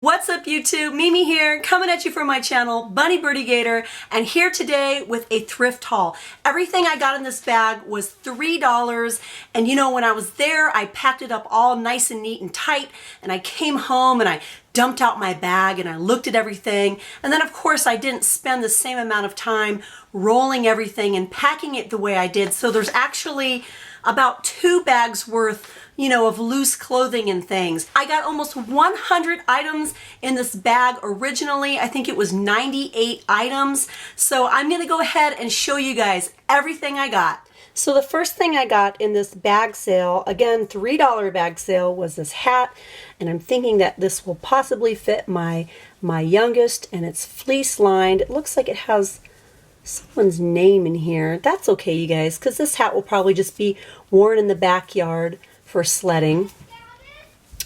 What's up YouTube? Mimi here, coming at you from my channel, Bunny Birdy Gator, and here today with a thrift haul. Everything I got in this bag was $3, and you know, when I was there, I packed it up all nice and neat and tight, and I came home and I dumped out my bag and I looked at everything, and then of course I didn't spend the same amount of time rolling everything and packing it the way I did, so there's actually about 2 bags worth, you know, of loose clothing and things. I got almost 100 items in this bag originally. I think it was 98 items. So I'm gonna go ahead and show you guys everything I got. So the first thing I got in this bag sale, again, $3 bag sale, was this hat. And I'm thinking that this will possibly fit my youngest, and it's fleece lined. It looks like it has someone's name in here. That's okay, you guys, because this hat will probably just be worn in the backyard for sledding.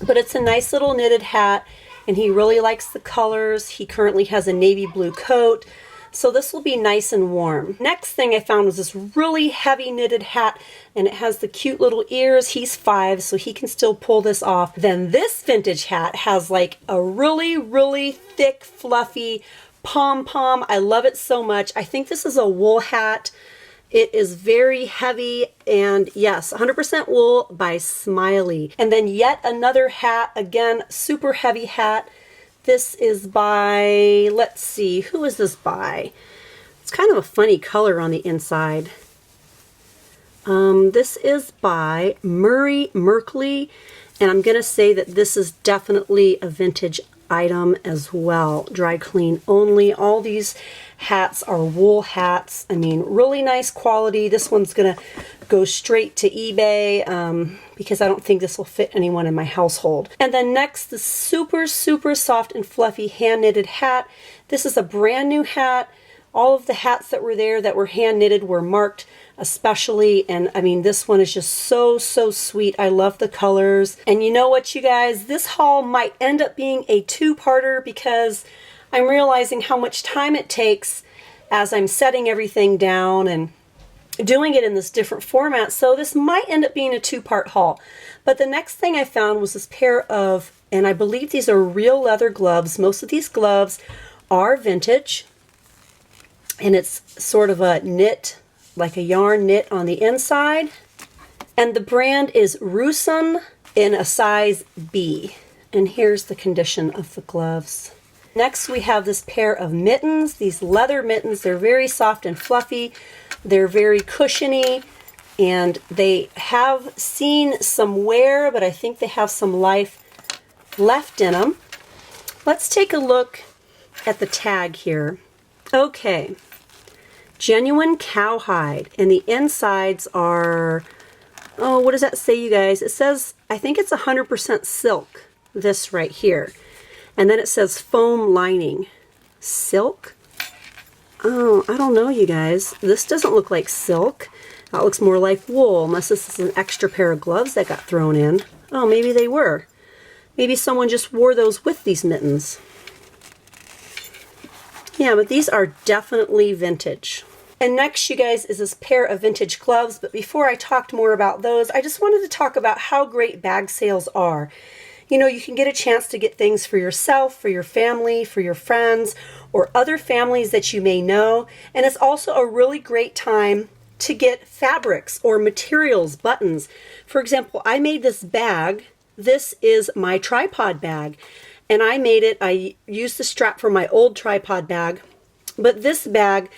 But it's a nice little knitted hat, and he really likes the colors. He currently has a navy blue coat, so this will be nice and warm. Next thing I found was this really heavy knitted hat, and it has the cute little ears. He's 5, so he can still pull this off. Then this vintage hat has like a really thick, fluffy pom-pom. I love it so much. I think this is a wool hat. It is very heavy, and yes, 100% wool by Smiley. And then yet another hat, again, super heavy hat. This is by, let's see, who is this by? It's kind of a funny color on the inside. This is by Murray Merkley, and I'm gonna say that this is definitely a vintage item as well. Dry clean only. All these hats are wool hats. I mean, really nice quality. This one's gonna go straight to eBay because I don't think this will fit anyone in my household. And then next, the super soft and fluffy hand knitted hat. This is a brand new hat. All of the hats that were there that were hand knitted were marked especially, and I mean, this one is just so sweet. I love the colors. And you know what, you guys, this haul might end up being a 2-parter because I'm realizing how much time it takes as I'm setting everything down and doing it in this different format, so this might end up being a 2-part haul. But the next thing I found was this pair of, and I believe these are real leather gloves. Most of these gloves are vintage, and it's sort of a knit, like a yarn knit on the inside. And the brand is Rushford in a size B. And here's the condition of the gloves. Next we have this pair of mittens, these leather mittens. They're very soft and fluffy. They're very cushiony, and they have seen some wear, but I think they have some life left in them. Let's take a look at the tag here. Okay. Genuine cowhide, and the insides are, oh, what does that say, you guys? It says, I think it's 100% silk, this right here. And then it says foam lining. Silk? Oh, I don't know, you guys. This doesn't look like silk. That looks more like wool, unless this is an extra pair of gloves that got thrown in. Oh, maybe they were. Maybe someone just wore those with these mittens. Yeah, but these are definitely vintage. And next, you guys, is this pair of vintage gloves. But before I talked more about those, I just wanted to talk about how great bag sales are. You know, you can get a chance to get things for yourself, for your family, for your friends, or other families that you may know. And it's also a really great time to get fabrics or materials, buttons. For example, I made this bag. This is my tripod bag. And I made it, I used the strap from my old tripod bag, but this bag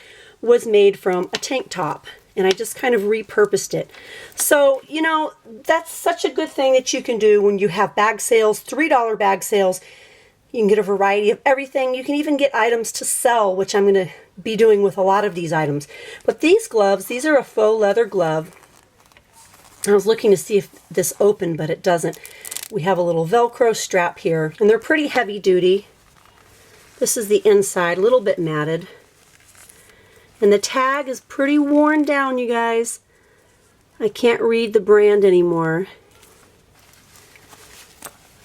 was made from a tank top, and I just kind of repurposed it. So, you know, that's such a good thing that you can do when you have bag sales, $3 bag sales. You can get a variety of everything. You can even get items to sell, which I'm going to be doing with a lot of these items. But these gloves, these are a faux leather glove. I was looking to see if this opened, but it doesn't. We have a little Velcro strap here, and they're pretty heavy duty. This is the inside, a little bit matted. And the tag is pretty worn down, you guys. I can't read the brand anymore.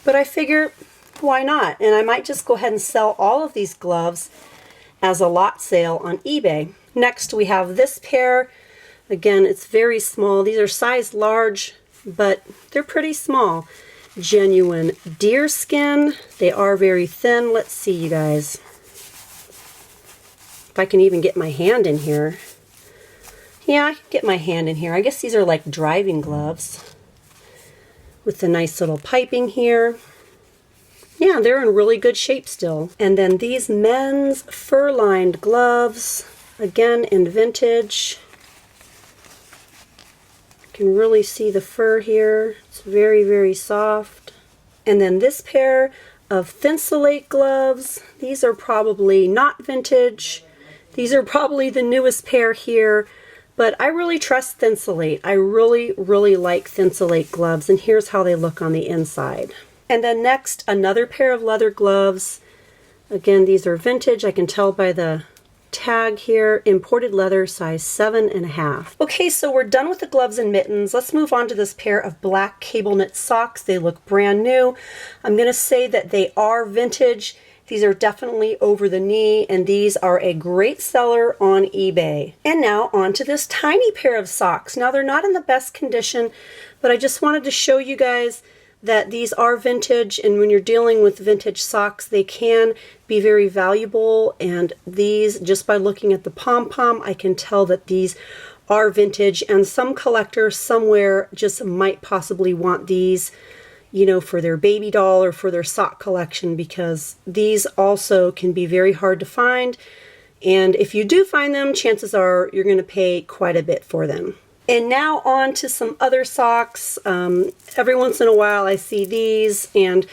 But I figure, why not? And I might just go ahead and sell all of these gloves as a lot sale on eBay. Next we have this pair. Again, it's very small. These are size large, but they're pretty small. genuine deer skin. They are very thin. Let's see, you guys. If I can even get my hand in here. Yeah, I can get my hand in here. I guess these are like driving gloves with the nice little piping here. Yeah, they're in really good shape still. And then these men's fur-lined gloves, again in vintage. You can really see the fur here. It's very, very soft. And then this pair of Thinsulate gloves. These are probably not vintage. These are probably the newest pair here. But I really trust Thinsulate. I really, really like Thinsulate gloves. And here's how they look on the inside. And then next, another pair of leather gloves. Again, these are vintage. I can tell by the tag here. Imported leather, size 7.5. Okay, so we're done with the gloves and mittens. Let's move on to this pair of black cable knit socks. They look brand new. I'm going to say that they are vintage. These are definitely over the knee, and these are a great seller on eBay. And now on to this tiny pair of socks. Now they're not in the best condition, but I just wanted to show you guys that these are vintage, and when you're dealing with vintage socks, they can be very valuable. And these, just by looking at the pom-pom, I can tell that these are vintage, and some collector somewhere just might possibly want these, you know, for their baby doll or for their sock collection, because these also can be very hard to find. And if you do find them, chances are you're going to pay quite a bit for them. And now on to some other socks. Every once in a while I see these, and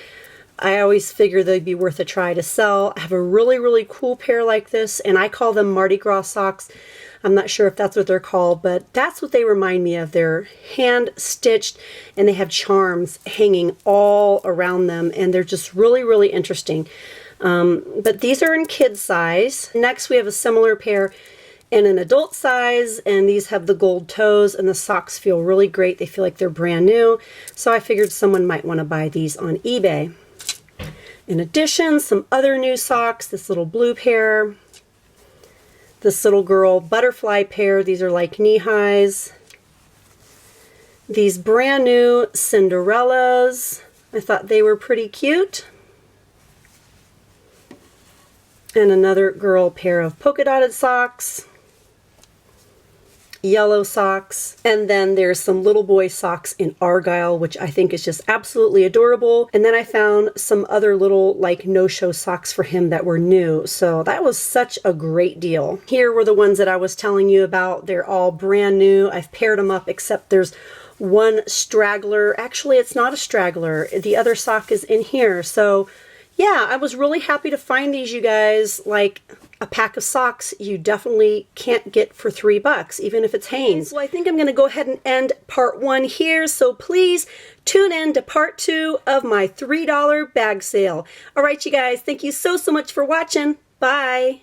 I always figure they'd be worth a try to sell. I have a really, really cool pair like this, and I call them Mardi Gras socks. I'm not sure if that's what they're called, but that's what they remind me of. They're hand stitched, and they have charms hanging all around them, and they're just really, really interesting. But these are in kid size. Next we have a similar pair in an adult size, and these have the gold toes, and the socks feel really great. They feel like they're brand new, so I figured someone might want to buy these on eBay. In addition, some other new socks, this little blue pair, this little girl butterfly pair. These are like knee highs. These brand new Cinderellas. I thought they were pretty cute. And another girl pair of polka dotted socks. Yellow socks, and then there's some little boy socks in Argyle, which I think is just absolutely adorable. And then I found some other little like no-show socks for him that were new, so that was such a great deal. Here were the ones that I was telling you about. They're all brand new. I've paired them up, except there's one straggler. Actually, it's not a straggler. The other sock is in here. So yeah, I was really happy to find these, you guys. Like, a pack of socks you definitely can't get for $3, even if it's Hanes. Well, I think I'm going to go ahead and end part 1 here, so please tune in to part 2 of my $3 bag sale. All right, you guys, thank you so much for watching. Bye.